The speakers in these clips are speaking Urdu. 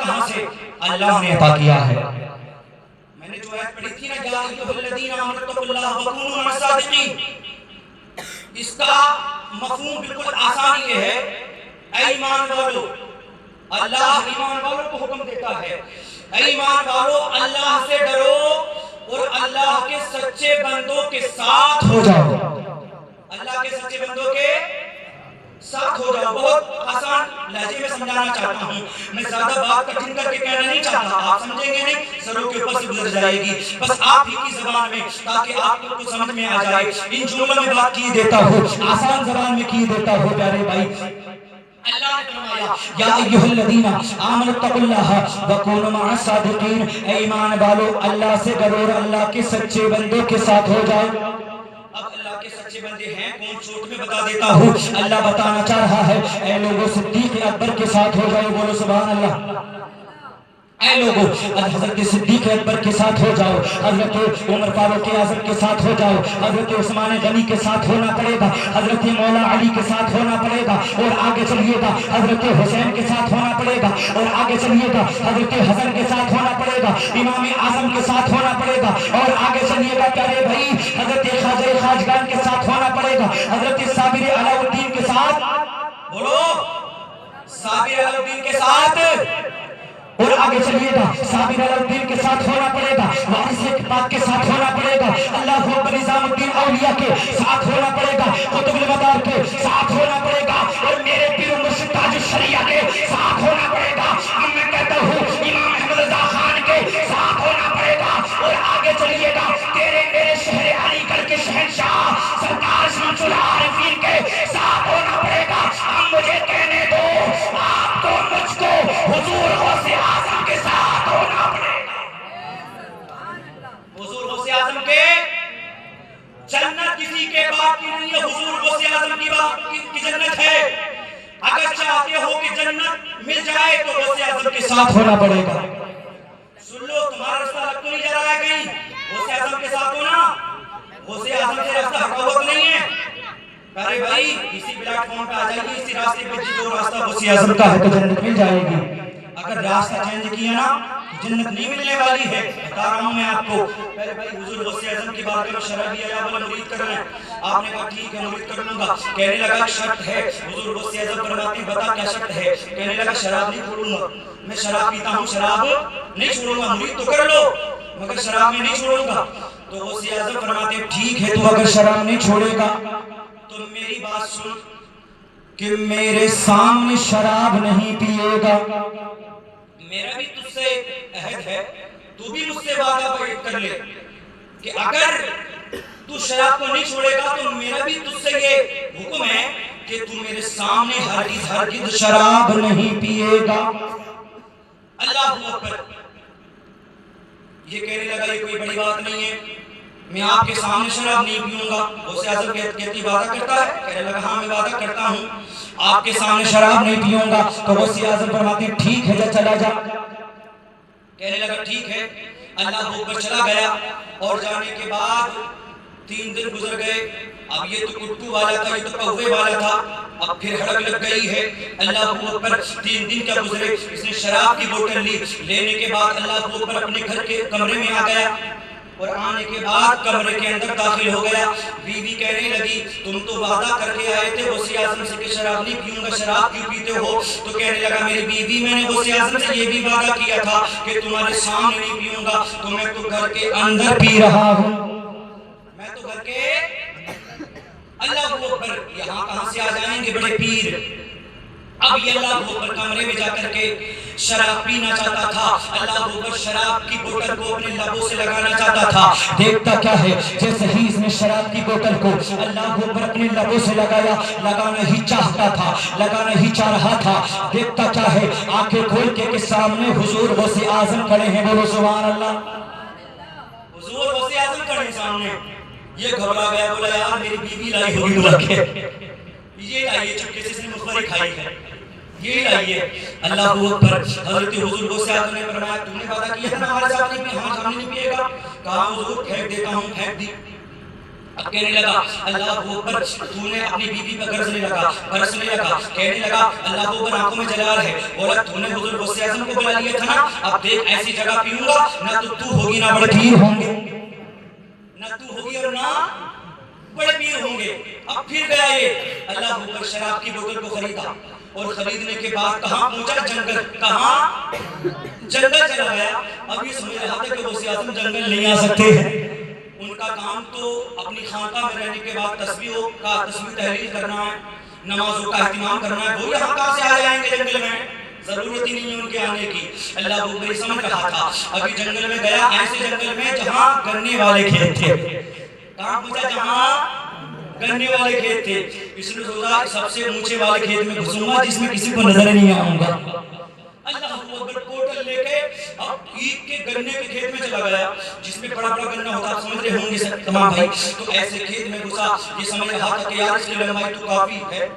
کہاں سے؟ اللہ نے عطا کیا ہے۔ میں نے جو آیت پڑھی تھی نا، یا ایھا الذین آمنوا اتقوا اللہ وکونوا مع الصادقین، اس کا مفہوم بالکل آسان یہ ہے، اے ایمان والو، اللہ ایمان والوں کو حکم دیتا ہے، اے ایمان والو اللہ سے ڈرو اور اللہ کے سچے بندوں کے ساتھ ہو جاؤ، اللہ کے سچے بندوں کے ساتھ ہو جاؤ۔ بہت آسان لہجے میں سمجھانا چاہتا ہوں، میں زیادہ بات کٹھن کر کے کہنا نہیں چاہتا، آپ سمجھیں گے نہیں، سروں کے اوپر سے گزر جائے گی، بس آپ ہی کی زبان میں، تاکہ آپ کو سمجھ میں آ جائے۔ ان جملوں میں بات کی دیتا ہوں، آسان زبان میں کی دیتا ہوں پیارے بھائی۔ اللہ نے فرمایا یا ایھا الذین آمنوا اتقوا اللہ وکونوا مع الصادقین، اے ایمان والو اللہ سے ڈرو اور اللہ کے سچے بندوں کے ساتھ ہو جاؤ۔ اب اللہ کے سچے بندے ہیں کون، چھوٹ میں بتا دیتا ہوں، اللہ بتانا چاہ رہا ہے اے لوگوں صدیق اکبر کے ساتھ ہو جاؤ، بولو سبحان اللہ۔ اے لوگوں حضرت صدیق اکبر کے ساتھ ہو جاؤ، حضرت عمر فاروق اعظم کے ساتھ ہو جاؤ، حضرت عثمان غنی کے ساتھ ہونا پڑے گا، حضرت مولا علی کے ساتھ ہونا پڑے گا، اور آگے چلیے گا حضرت حسین کے ساتھ ہونا پڑے گا، اور آگے چلیے گا حضرت حسن کے ساتھ ہونا پڑے گا، امام اعظم کے ساتھ ہونا پڑے گا، اور آگے چلیے گا پیارے بھائی حضرت خواجہ خواجگان کے ساتھ ہونا پڑے گا، حضرت صابر علاء الدین کے ساتھ، بولو صابر علاء الدین کے ساتھ، اور آگے چلیے گا صابر علاء الدین کے ساتھ ہونا پڑے گا، وارث پاک کے ساتھ ہونا پڑے گا، اللہ اکبر نظام الدین اولیاء کے ساتھ ہونا پڑے گا، قطب المدار کے ساتھ ہونا پڑے گا، اور میرے پیر و مرشد تاج الشریعہ کے ساتھ ہونا پڑے گا۔ اب میں کہتا ہوں امام احمد رضا خان کے ساتھ ہونا پڑے گا، اور آگے چلیے گا تیرے میرے شہر علی گڑھ کے شہنشاہ سرکار شمس العارفین کے ساتھ ہونا پڑے گا۔ اب مجھے کہنے دو آپ کو مجھ کو حضور غوث اعظم کے ساتھ ہونا پڑے گا، حضور غوث اعظم کے، جنت کسی کے باپ کی نہیں ہے، حضور غوث اعظم کی باپ کی جنت ہے۔ اگر چاہتے ہو کہ جنت مل جائے تو غوث اعظم کے ساتھ ہونا پڑے گا۔ سن لو تمہارا رستہ لگ تو نہیں جا رہا ہے کہیں، غوث اعظم کے ساتھ ہونا، غوث اعظم سے راستہ حقاوت نہیں ہے۔ ارے بھائی اسی پلیٹ فارم پہ آ جائیے، اسی راستے پہ جو راستہ غوث اعظم کا ہے تو جنت مل جائے گی۔ اگر راستہ چینج کیا نا تو جنت نہیں ملنے والی ہے، بتا رہا ہوں میں آپ کو۔ پہلے بھائی حضور غوث اعظم کی بات میں شرابی آیا بولا مرید کر رہے ہیں، آپ نے کہا ٹھیک ہے مرید کر لوں گا، کہنے لگا ایک شرط ہے، حضور غوث اعظم فرماتے ہیں بتا کیا شرط ہے، کہنے لگا شراب نہیں چھوڑوں گا، میں شراب پیتا ہوں شراب نہیں چھوڑوں گا، مرید تو کر لو مگر شراب میں نہیں چھوڑوں گا۔ تو غوث اعظم فرماتے ہیں ٹھیک ہے تو اگر شراب نہیں چھوڑے گا تو میری بات سن کہ میرے سامنے شراب نہیں پیے گا، میرا بھی تجھ سے عہد ہے، تو بھی مجھ سے وعدہ کر لے کہ اگر تو شراب کو نہیں چھوڑے گا تو میرا بھی تجھ سے یہ حکم ہے کہ تو میرے سامنے ہرگز شراب نہیں پیے گا۔ اللہ اکبر، یہ کہنے لگا یہ کوئی بڑی بات نہیں ہے، میں آپ کے سامنے شراب نہیں پیوں گا۔ غوث اعظم کہتی وعدہ کرتا ہے، کہنے لگا ہاں میں وعدہ کرتا ہوں آپ کے سامنے شراب نہیں پیوں گا۔ تو غوث اعظم فرماتے ہیں ٹھیک ہے جا چلا جا، کہنے لگا ٹھیک ہے، اللہ اکبر چلا گیا، اور جانے کے بعد 3 دن گزر گئے، اب یہ تو کٹو والا تھا، یہ تو قوے والا تھا، اب پھر ہڑک لگ گئی ہے۔ اللہ اکبر 3 دن کیا گزرے، اس نے شراب کی بوتل لی، لینے کے بعد اللہ اکبر اپنے گھر کے کمرے میں آ گیا، اور آنے کے بعد کمرے کے اندر داخل ہو گیا۔ بیوی کہنے لگی تم تو وعدہ کر کے آئے تھے غوث اعظم سے کہ شراب نہیں پیوں گا، شراب کیوں پیتے ہو؟ تو کہنے لگا میری بیوی میں نے غوث اعظم سے یہ بھی وعدہ کیا تھا کہ تمہارے سامنے نہیں پیوں گا، تو میں تو گھر کے اندر پی رہا ہوں، میں تو گھر کے، اللہ اکبر، یہاں کہاں سے آ جائیں گے بڑے پیر۔ اب یہ اللہ اکبر کمرے میں جا کر کے شراب پینا چاہتا تھا، اللہ اکبر شراب کی بوتل کو اپنے لبوں سے لگانا چاہتا تھا، دیکھتا کیا ہے جیسے ہی اس نے شراب کی بوتل کو اللہ اکبر اپنے لبوں سے لگایا، لگانا ہی چاہتا تھا، لگانا ہی چاہ رہا تھا، دیکھتا کیا ہے آنکھیں کھول کے سامنے حضور غوث اعظم کھڑے ہیں، بولو سبحان اللہ، حضور غوث اعظم کھڑے ہیں سامنے۔ یہ گھبرا گیا، بولا یار میری بیوی لائی ہوگی بلا کے، یہ لائیے چپکے سے، اس نے مخبری کھائی ہے، یہ لائیے۔ اللہ اکبر، حضرت حضور غوث اعظم نے فرمایا تم نے وعدہ کیا تھا ہمارے ساتھ نہیں پیے، ہاں ہم نہیں پیے گا، کہا حضور پھینک دیتا ہوں، پھینک دی۔ اب کہنے لگا اللہ اکبر، تو نے اپنی بیوی پر برسنے لگا، کہنے لگا اللہ اکبر، آنکھوں میں جلال ہے، بولا تو نے حضور غوث اعظم کو بلا لیا تھا نا، اب دیکھ ایسی جگہ پیوں گا نہ تو ہوگی نہ بڑے پیر ہوں گے، نہ تو ہوگی اور نہ بڑے پیر ہوں گے۔ اب پھر گیا یہ اللہ اکبر، شراب کی بوتل کو خریدا، اور خریدنے کے بعد کہاں پہنچا؟ جنگل، کہاں؟ جنگل چلا گیا۔ اب یہ سمجھ رہا تھا کہ غوث اعظم جنگل نہیں آ سکتے ہیں، ان کا کام تو اپنی خانقاہ میں رہنے کے بعد تسبیح تحلیل کرنا ہے، نمازوں کا اہتمام کرنا ہے، وہ یہاں کہاں سے آ جائیں گے جنگل میں؟ ضرورت ہی نہیں ہے ان کے آنے کی۔ اللہ اکبر سمجھ رہا تھا، ابھی جنگل میں گیا، ایسے جنگل میں جہاں گنے والے کھیت تھے، کہاں پہنچا؟ جہاں گنے والے کھیت تھے۔ اس نے سوچا سب سے اونچے والے کھیت میں گھسوں گا جس میں کسی کو نظر نہیں آؤں گا۔ اللہ اکبر، بوتل لے کے اب عید کے گنے کے کھیت میں چلا گیا، جس میں بڑا بڑا گنا ہوتا، آپ سمجھ رہے ہوں گے تمام بھائی۔ تو ایسے کھیت میں گھسا، یہ سمجھ رہا تھا کہ یار اس کی لمبائی تو کافی ہے،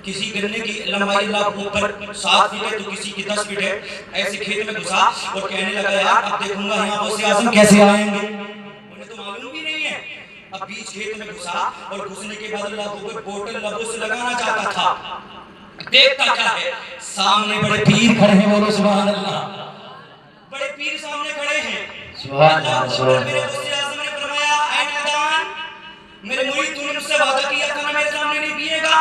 کسی گنے کی لمبائی اللہ اوپر 7 فٹ ہے تو کسی کی 10 فٹ ہے۔ ایسے کھیت میں گھسا اور کہنے لگا یار اب دیکھوں گا یہاں غوث اعظم کیسے آئیں گے، انہیں تو معلوم بھی نہیں ہے۔ اب بیچ کھیت میں گھسا اور گھسنے کے بعد اللہ اوپر بوتل لبوں سے لگانا چاہتا تھا، دیکھتا کیا ہے؟ سامنے بڑے پیر کھڑے ہیں، بولو سبحان اللہ، بڑے پیر سامنے کھڑے ہیں۔ سبحان اللہ، سبحان اللہ۔ میرے غوث اعظم نے فرمایا اے نادان، میرے مرید تو نے مجھ سے وعدہ کیا تھا نا میرے سامنے نہیں پیے گا؟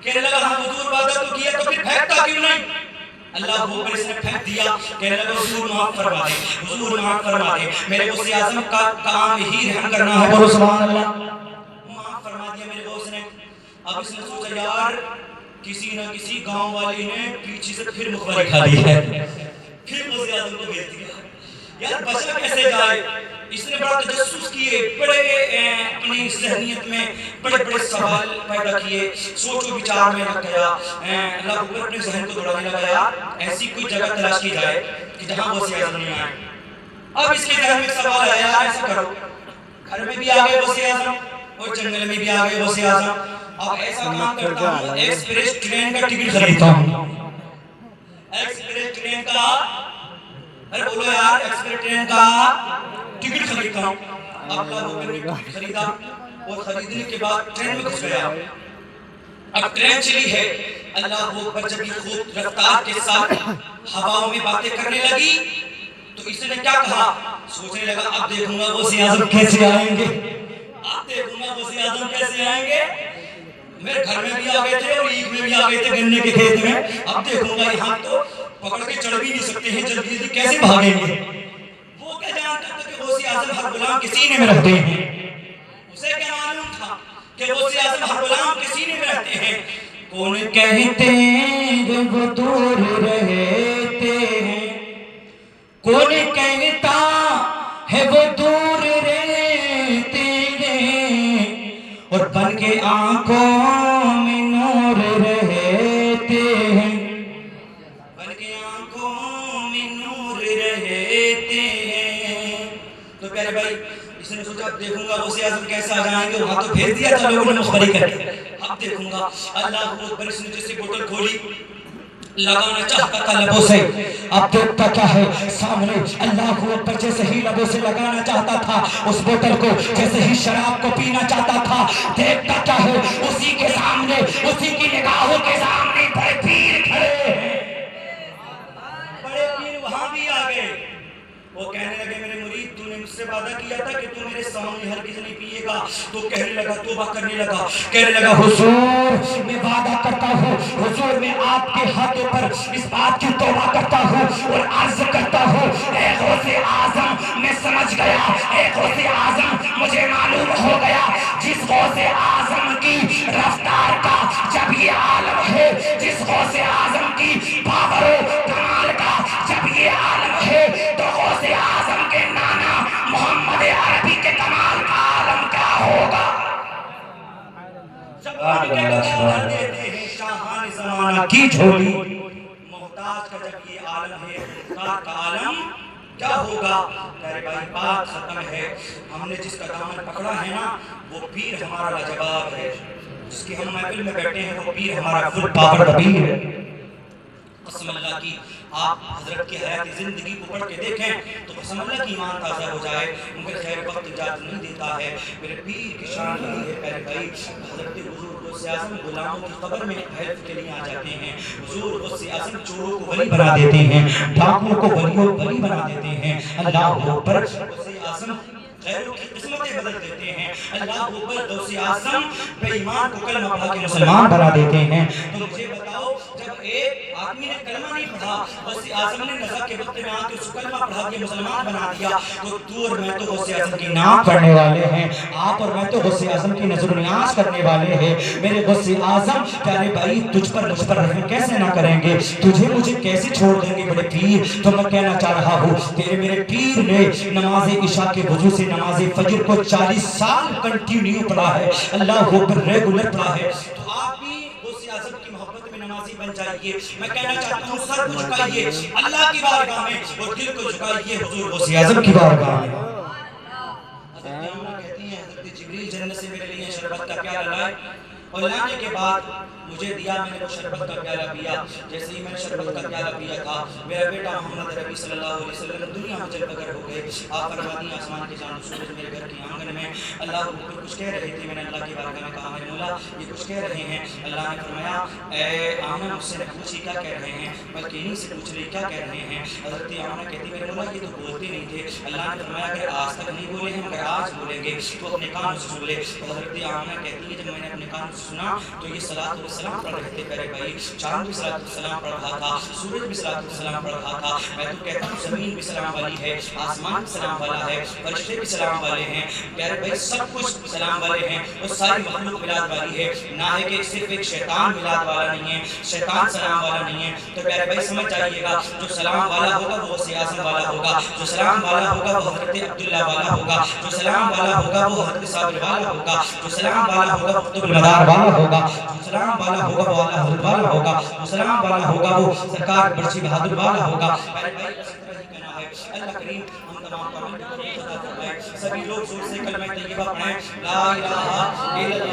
کہنے لگا ہاں حضور وعدہ تو کیا، تو پھر پھینکتا کیوں نہیں؟ اللہ اوپر اس نے پھینک دیا، کہنے لگا حضور معاف فرما دے، حضور معاف فرما دے، میرے غوث اعظم کا کام ہی رحم کرنا ہے، بولو سبحان اللہ۔ معاف فرما دیا میرے غوث نے۔ اب اس نے سوچا یار کسی نہ کسی گاؤں والی نے پیچھے سے پھر مخبری کھا لی ہے، پھر غوث اعظم کو بھیج دیا، یار بچا کیسے جائے؟ اس نے بڑا تجسس کیے، بڑے اپنی ذہنیت میں بڑے بڑے سوال پیدا کیے، سوچ و بچار میں لگ گیا، اللہ اوپر اپنے ذہن کو دوڑانے لگا یار ایسی کوئی جگہ تلاش کی جائے کہ جہاں غوث اعظم نہیں آئے۔ اب اس کے ذہن میں سوال آیا یار ایسا کرو، گھر میں بھی آ گئے غوث اعظم اور جنگل میں بھی آ گئے غوث اعظم، اب ایسا کام کرتا ہوں ایکسپریس ٹرین کا ٹکٹ خریدتا ہوں، ایکسپریس ٹرین کا، ارے بولو یار ایکسپریس ٹرین کا ٹکٹ خریدتا ہوں۔ اب اللہ اوپر نے ٹکٹ خریدا اور خریدنے کے بعد ٹرین میں گھس گیا۔ اب ٹرین چلی ہے، اللہ اوپر جب یہ خوب رفتار کے ساتھ ہواؤں میں باتیں کرنے لگی تو اس نے کیا کہا؟ سوچنے لگا اب دیکھوں گا غوث اعظم کیسے آئیں گے، اب دیکھوں گا غوث اعظم کیسے آئیں گے، میرے گھر میں بھی آ گئے تھے اور عید میں بھی آ گئے تھے گنے کے کھیت میں، اب دیکھوں گا یہاں تو پکڑ کے چڑھ بھی نہیں سکتے ہیں، جلدی جلدی کیسے بھاگیں گے؟ وہ کیا جانتا تھا کہ غوث اعظم ہر غلام کے سینے میں رہتے ہیں، اسے کیا معلوم تھا کہ غوث اعظم ہر غلام کے سینے میں رہتے ہیں؟ کون کہتے ہیں وہ دور رہتے ہیں، کون کہتا ہے وہ دور رہتے ہیں، اور بن کے آنکھوں میں نور رہتے ہیں، بن کے آنکھوں میں نور رہتے ہیں۔ تو پیارے بھائی اس نے سوچا اب دیکھوں گا غوث اعظم کیسے آ جائیں گے، وہاں تو بھیج دیا تھا لوگوں نے مخبری کر کے، اب دیکھوں گا۔ اللہ اکبر، اس نے جیسے بوتل کھولی لگانا چاہتا تھا لبوں سے، اب دیکھتا کیا ہے سامنے، اللہ اکبر جیسے ہی لبوں سے لگانا چاہتا تھا اس بوتل کو، جیسے ہی شراب کو پینا چاہتا تھا، دیکھتا کیا ہے اسی کے سامنے، اسی کی نگاہوں کے سامنے بڑے پیر کھڑے ہیں، بڑے پیر وہاں بھی آ گئے۔ وہ کہنے لگے میرے مرید تو نے مجھ سے وعدہ کیا تھا کہ تو میرے سامنے ہرگز نہیں پیے گا، تو کہنے لگا توبہ کرنے لگا، کہنے لگا حضور میں وعدہ کرتا ہوں، حضور میں آپ کے ہاتھوں پر اس بات کی توبہ کرتا ہوں اور عرض کرتا ہوں اے غوث اعظم میں سمجھ گیا، اے غوث اعظم مجھے معلوم ہو گیا، جس غوث اعظم کی رفتار کا جب یہ عالم ہے، جس غوث اعظم کی پاور و کمال کا جب یہ عالم ہے، تو غوث اعظم کے نانا محمد عربی کے کمال کا عالم کیا ہوگا؟ شاہان زمانہ کی جھولی، محتاج کا جب یہ عالم ہے، محتاج کا عالم کیا ہوگا؟ میرے بھائی بات ختم ہے، ہم نے جس کا دامن پکڑا ہے نا وہ پیر ہمارا لاجواب ہے، جس کی ہم محفل میں بیٹھے ہیں وہ پیر ہمارا فل پاور پیر ہے۔ قسم اللہ کی آپ حضرت کی حیات زندگی کو پڑھ کے دیکھیں تو قسم اللہ کی ایمان تازہ ہو جائے، مگر خیر وقت اجازت نہیں دیتا ہے۔ میرے پیر کی شان یہی ہے پیارے بھائی، حضرت حضور غوث اعظم غلاموں کی قبر میں ہیلپ کے لیے آ جاتے ہیں۔ حضور غوث اعظم چوروں کو ولی بنا دیتے ہیں، ڈاکوؤں کو ولی بنا دیتے ہیں۔ اللہ اکبر، غوث اعظم غیروں کی قسمتیں بدل دیتے ہیں۔ اللہ اکبر، غوث اعظم بے ایمان کو کلمہ پڑھا کے مسلمان بنا دیتے ہیں۔ تو مجھے بتاؤ، جب ایک آدمی نے کلمہ نہیں پڑھا، غوث اعظم نے نظر کے وقت میں آ کے اس کو کلمہ پڑھا کے مسلمان بنا دیا، تو تو اور میں تو غوث اعظم کی نام پڑھنے والے ہیں، آپ اور میں تو غوث اعظم کی نظر و نیاز کرنے والے ہیں۔ میرے غوث اعظم پیارے بھائی تجھ پر مجھ پر رحم کیسے نہ کریں گے، تجھے مجھے کیسے چھوڑ دیں گے بڑے پیر۔ تو میں کہنا چاہ رہا ہوں، تیرے میرے پیر نے نماز عشاء کے وضو سے نماز فجر کو 40 سال کنٹینیو پڑھا ہے، اللہ اکبر، ریگولر پڑھا ہے۔ تو آپ بھی غوث اعظم کی محبت میں نمازی بن جائیے۔ میں کہنا چاہتا ہوں، سر کو جھکائیے اللہ کی بارگاہ میں اور دل کو جھکائیے حضور غوث اعظم کی بارگاہ میں۔ حضرت آمنہ کہتی ہیں، حضرت جبریل جنت سے میرے لیے شربت کا پیالہ لائے اور لانے کے بعد مجھے دیا، میں نے وہ شربت کا پیالہ پیا۔ جیسے ہی میں نے شربت کا پیالہ پیا تھا، میرا بیٹا محمد ربی صلی اللہ علیہ وسلم دنیا میں جلوہ گر ہو گئے۔ آپ فرما دیں آسمان کے چاند و سورج میرے گھر کے آنگن میں اللہ کو کچھ کہہ رہے تھے۔ میں نے اللہ کی بارگاہ میں کہا، میرے مولا یہ کچھ کہہ رہے ہیں۔ اللہ نے فرمایا، اے آمنہ مجھ سے نہ پوچھی کیا کہہ رہے ہیں، بلکہ انہی سے پوچھ رہی کیا کہہ رہے ہیں۔ حضرت آمنہ کہتی، میرے مولا یہ تو بولتے نہیں تھے۔ اللہ نے فرمایا، اگر آج تک نہیں بولے ہیں مگر آج بولیں گے تو اپنے کانوں سے سن لے۔ تو حضرت آمنہ کہتی ہے، جب میں نے اپنے کانوں سے سنا تو یہ صلاۃ و سلام پڑھ رہے تھے پیارے بھائی، چاند بھی صلاۃ و سلام پڑھ رہا تھا، سورج بھی صلاۃ و سلام پڑھ رہا تھا۔ میں تو کہتا ہوں زمین بھی سلام والی ہے، آسمان بھی سلام والا ہے، فرشتے بھی سلام والے ہیں پیارے بھائی، سب کچھ سلام والے ہیں، وہ ساری مخلوق میلاد والی ہے۔ نہ ہے کہ صرف ایک شیطان میلاد والا نہیں ہے، شیطان سلام والا نہیں ہے۔ تو پیارے بھائی سمجھ جائیے گا، جو سلام والا ہوگا وہ غوث اعظم والا ہوگا، جو سلام والا ہوگا وہ حضرت عبداللہ والا ہوگا، جو سلام والا ہوگا وہ حضرت صابر والا ہوگا، جو سلام والا ہوگا وہ قطب المدار والا ہوگا، جو سلام والا ہوگا وہ اعلیٰ حضرت والا ہوگا، جو سلام والا ہوگا وہ سرکار برچی بہادر والا ہوگا۔ پیارے بھائی بس اتنا ہی کہنا ہے، اللہ کریم ہم تمام کو عطا فرمائے۔ سبھی لوگ زور سے کلمہ طیبہ پڑھیں، لا الہ الا اللہ